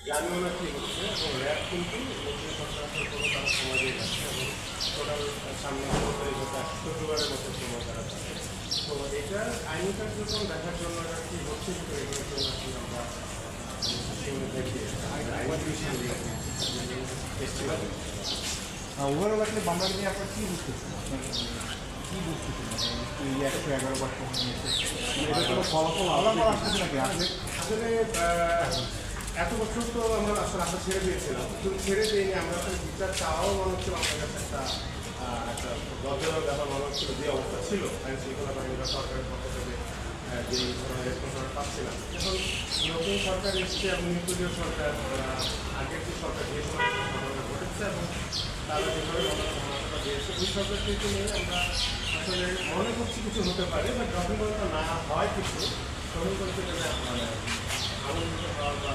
জানিও না কি হচ্ছে এবং র্যাব কিন্তু নতুন সরকার আসার কোনো তারা সময় দিয়ে যাচ্ছে এবং টোটাল সামনে শুক্রবারের মতো সময় তারা পাবে। তো এটা আইনি কার্যক্রম দেখার জন্য আর কি হচ্ছে কিন্তু এগুলোর জন্য আর কি আমরা দেখি ওভারঅল আসলে মামলাটা নিয়ে আপনার কী বুঝতেছেন? আপনার কী বুঝতেছেন এই 111 বার এটা কোনো ফলাফল আসতেছে নাকি আসলে? আসলে এত বছর তো আমরা আসলে আশা ছেড়ে দিয়েছিলাম, কিন্তু ছেড়ে দিইনি। আমরা আসলে বিচার চাওয়াও মনে হচ্ছিল আমাদের কাছে একটা লজ্জার ব্যাপার মনে হচ্ছিল, যে অবস্থা ছিল আইন শৃঙ্খলা বাহিনী বা সরকারের পক্ষ থেকে যেই রেসপন্স আমরা পাচ্ছিলাম। এখন নতুন সরকার এসছে এবং নির্দলীয় সরকার, আগের যে সরকার যে সময় ঘটনা ঘটেছে এবং তারা যেভাবে ঘটনাটা দিয়েছে ওই সরকারকে নিয়ে আমরা আসলে মনে করছি কিছু হতে পারে, বা যখন না হয় কিছু তখন করতে গেলে আনন্দিত হওয়া বা